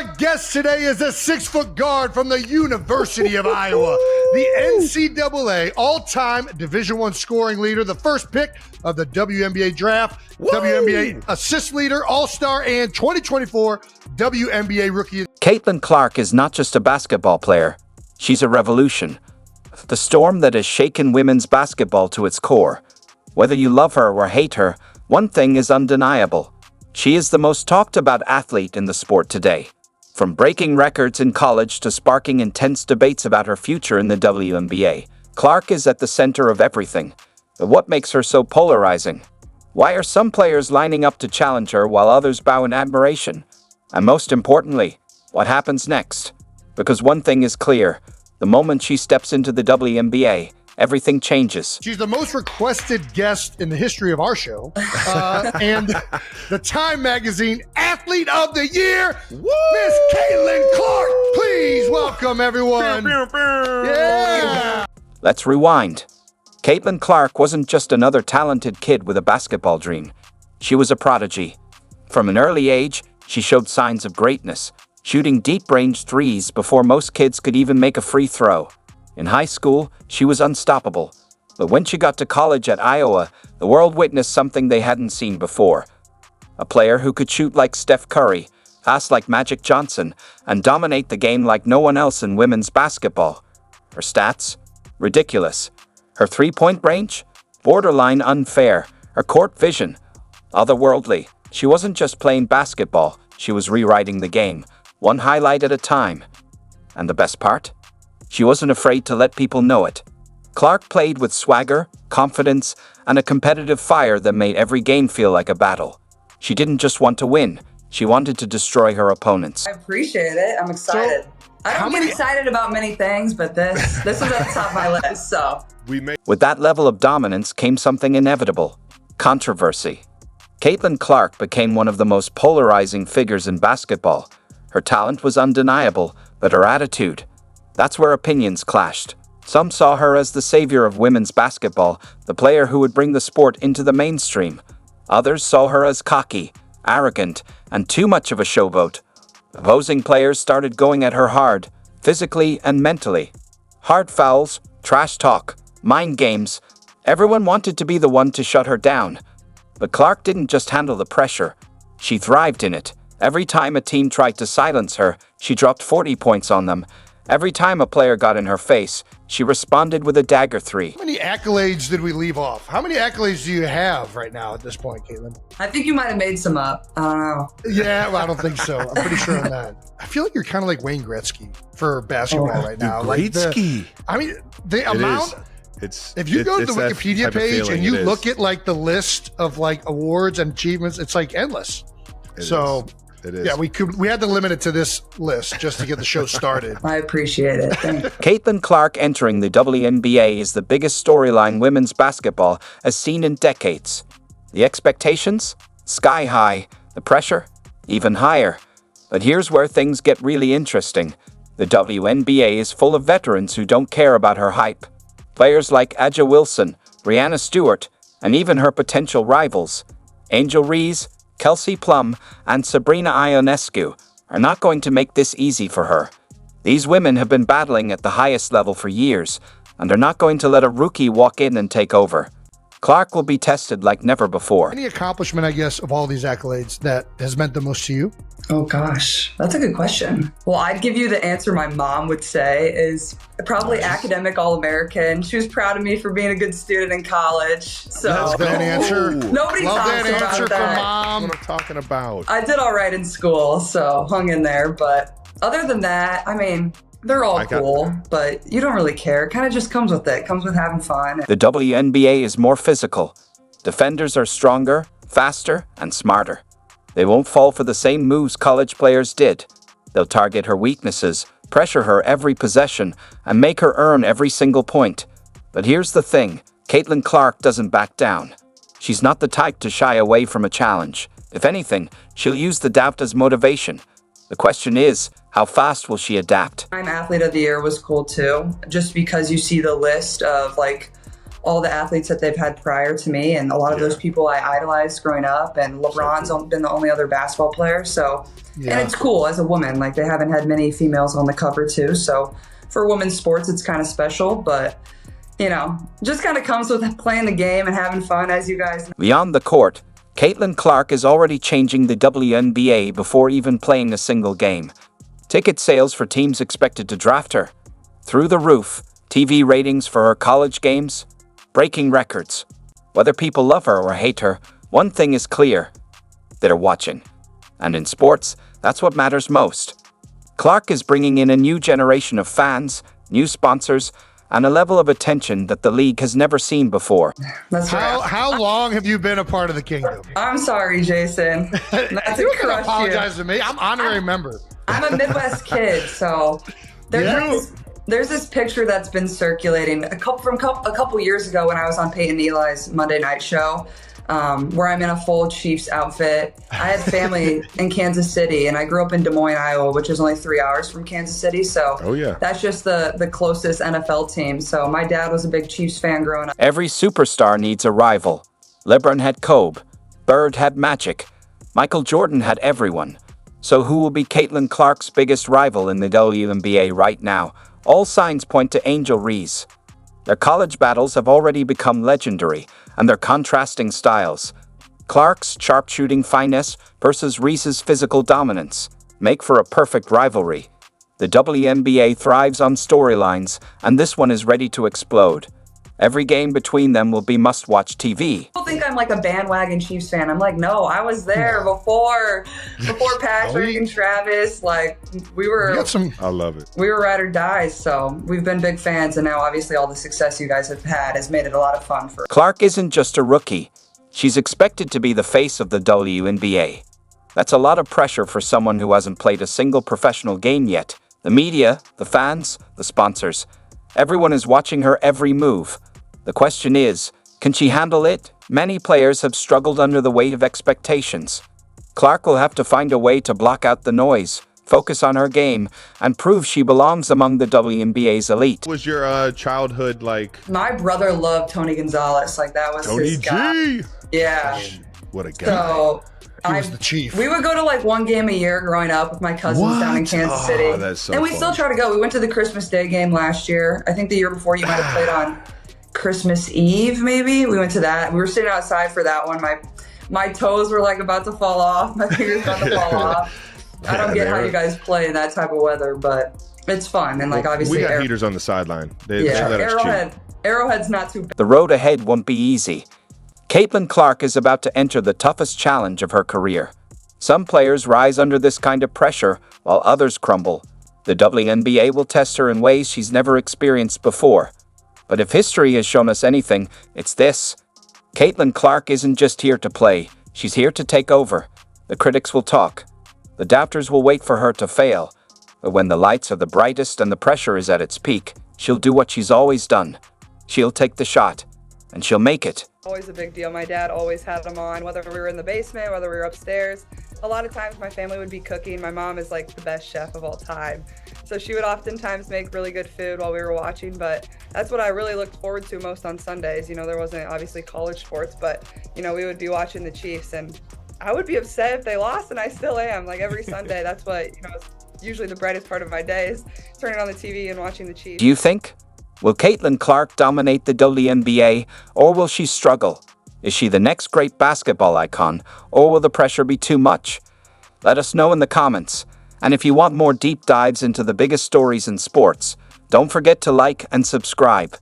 Our guest today is a 6-foot guard from the University of Iowa, the NCAA all-time Division I scoring leader, the first pick of the WNBA draft, WNBA assist leader, all-star, and 2024 WNBA rookie. Caitlin Clark is not just a basketball player. She's a revolution. The storm that has shaken women's basketball to its core. Whether you love her or hate her, one thing is undeniable. She is the most talked about athlete in the sport today. From breaking records in college to sparking intense debates about her future in the WNBA, Clark is at the center of everything. But what makes her so polarizing? Why are some players lining up to challenge her while others bow in admiration? And most importantly, what happens next? Because one thing is clear, the moment she steps into the WNBA, everything changes. She's the most requested guest in the history of our show. And the Time Magazine Athlete of the Year, Miss Caitlin Clark. Please welcome everyone. Yeah. Let's rewind. Caitlin Clark wasn't just another talented kid with a basketball dream. She was a prodigy. From an early age, she showed signs of greatness, shooting deep-range threes before most kids could even make a free throw. In high school, she was unstoppable. But when she got to college at Iowa, the world witnessed something they hadn't seen before. A player who could shoot like Steph Curry, pass like Magic Johnson, and dominate the game like no one else in women's basketball. Her stats? Ridiculous. Her three-point range? Borderline unfair. Her court vision? Otherworldly. She wasn't just playing basketball, she was rewriting the game, one highlight at a time. And the best part? She wasn't afraid to let people know it. Clark played with swagger, confidence, and a competitive fire that made every game feel like a battle. She didn't just want to win, she wanted to destroy her opponents. I appreciate it. I'm excited. I don't get excited about many things, but this is at the top of my list, so. With that level of dominance came something inevitable: controversy. Caitlin Clark became one of the most polarizing figures in basketball. Her talent was undeniable, but her attitude, that's where opinions clashed. Some saw her as the savior of women's basketball, the player who would bring the sport into the mainstream. Others saw her as cocky, arrogant, and too much of a showboat. Opposing players started going at her hard, physically and mentally. Hard fouls, trash talk, mind games. Everyone wanted to be the one to shut her down. But Clark didn't just handle the pressure, she thrived in it. Every time a team tried to silence her, she dropped 40 points on them. Every time a player got in her face, she responded with a dagger three. How many accolades did we leave off? How many accolades do you have right now at this point, Caitlin? I think you might have made some up. I don't know. Yeah, well, I don't think so. I'm pretty sure on that. I feel like you're kind of like Wayne Gretzky for basketball right now. Gretzky. The amount. If you go to the Wikipedia page and you look at like the list of like awards and achievements, it's like endless. It is. Yeah, we had to limit it to this list just to get the show started. I appreciate it. Thank you. Caitlin Clark entering the WNBA is the biggest storyline women's basketball has seen in decades. The expectations? Sky high. The pressure? Even higher. But here's where things get really interesting. The WNBA is full of veterans who don't care about her hype. Players like Aja Wilson, Brianna Stewart, and even her potential rivals, Angel Reese, Kelsey Plum, and Sabrina Ionescu, are not going to make this easy for her. These women have been battling at the highest level for years, and are not going to let a rookie walk in and take over. Clark will be tested like never before. Any accomplishment, I guess, of all these accolades that has meant the most to you? Oh gosh, that's a good question. Well, I'd give you the answer my mom would say is probably academic All-American. She was proud of me for being a good student in college. So that's that answer. Nobody Love talks that about answer that. from mom. That's what I'm talking about. I did all right in school, so hung in there. But other than that, I mean, they're all cool, but you don't really care. It kind of just comes with it. It comes with having fun. The WNBA is more physical. Defenders are stronger, faster, and smarter. They won't fall for the same moves college players did. They'll target her weaknesses, pressure her every possession, and make her earn every single point. But here's the thing, Caitlin Clark doesn't back down. She's not the type to shy away from a challenge. If anything, she'll use the doubt as motivation. The question is, how fast will she adapt? Time Athlete of the Year was cool too, just because you see the list of like all the athletes that they've had prior to me, and a lot of those people I idolized growing up, and LeBron's been the only other basketball player. So, and it's cool as a woman, like they haven't had many females on the cover too. So for women's sports, it's kind of special, but just kind of comes with playing the game and having fun, as you guys know. Beyond the court, Caitlin Clark is already changing the WNBA before even playing a single game. Ticket sales for teams expected to draft her through the roof. TV ratings for her college games breaking records. Whether people love her or hate her, one thing is clear: they're watching. And in sports, that's what matters most. Clark is bringing in a new generation of fans, new sponsors, and a level of attention that the league has never seen before. That's right. How long have you been a part of the kingdom? I'm sorry, Jason. Not to You can crush apologize to me. I'm honorary member. I'm a Midwest kid, so there's this picture that's been circulating a couple years ago when I was on Peyton Eli's Monday Night Show, where I'm in a full Chiefs outfit. I had family in Kansas City, and I grew up in Des Moines, Iowa, which is only 3 hours from Kansas City. So that's just the closest NFL team. So my dad was a big Chiefs fan growing up. Every superstar needs a rival. LeBron had Kobe, Bird had Magic, Michael Jordan had everyone. So who will be Caitlin Clark's biggest rival in the WNBA right now? All signs point to Angel Reese. Their college battles have already become legendary, and their contrasting styles, Clark's sharpshooting finesse versus Reese's physical dominance, make for a perfect rivalry. The WNBA thrives on storylines, and this one is ready to explode. Every game between them will be must-watch TV. People think I'm like a bandwagon Chiefs fan. I'm like, no, I was there before Patrick and Travis. Like we were. I love it. We were ride or dies, so we've been big fans, and now obviously all the success you guys have had has made it a lot of fun for us. Clark isn't just a rookie. She's expected to be the face of the WNBA. That's a lot of pressure for someone who hasn't played a single professional game yet. The media, the fans, the sponsors, everyone is watching her every move. The question is, can she handle it? Many players have struggled under the weight of expectations. Clark will have to find a way to block out the noise, focus on her game, and prove she belongs among the WNBA's elite. What was your childhood like? My brother loved Tony Gonzalez. Like that was Tony his guy. G. Yeah. What a guy. So He was the chief. We would go to like one game a year growing up with my cousins down in Kansas City. That's so and we fun. still try to go. We went to the Christmas Day game last year. I think the year before you might have played on Christmas Eve, maybe. We went to that. We were sitting outside for that one. My toes were like about to fall off. My fingers about to fall off. I don't get how you guys play in that type of weather, but it's fun. And like obviously we got heaters on the sideline. They let us cheat. Arrowhead's not too bad. The road ahead won't be easy. Caitlin Clark is about to enter the toughest challenge of her career. Some players rise under this kind of pressure, while others crumble. The WNBA will test her in ways she's never experienced before. But if history has shown us anything, it's this. Caitlin Clark isn't just here to play, she's here to take over. The critics will talk. The doubters will wait for her to fail. But when the lights are the brightest and the pressure is at its peak, she'll do what she's always done. She'll take the shot, and she'll make it. Always a big deal. My dad always had them on, whether we were in the basement, whether we were upstairs. A lot of times my family would be cooking. My mom is like the best chef of all time. So she would oftentimes make really good food while we were watching, but that's what I really looked forward to most on Sundays. There wasn't obviously college sports, but we would be watching the Chiefs, and I would be upset if they lost, and I still am. Like every Sunday, that's what, is usually the brightest part of my day is turning on the TV and watching the Chiefs. Do you think? Will Caitlin Clark dominate the WNBA, or will she struggle? Is she the next great basketball icon, or will the pressure be too much? Let us know in the comments. And if you want more deep dives into the biggest stories in sports, don't forget to like and subscribe.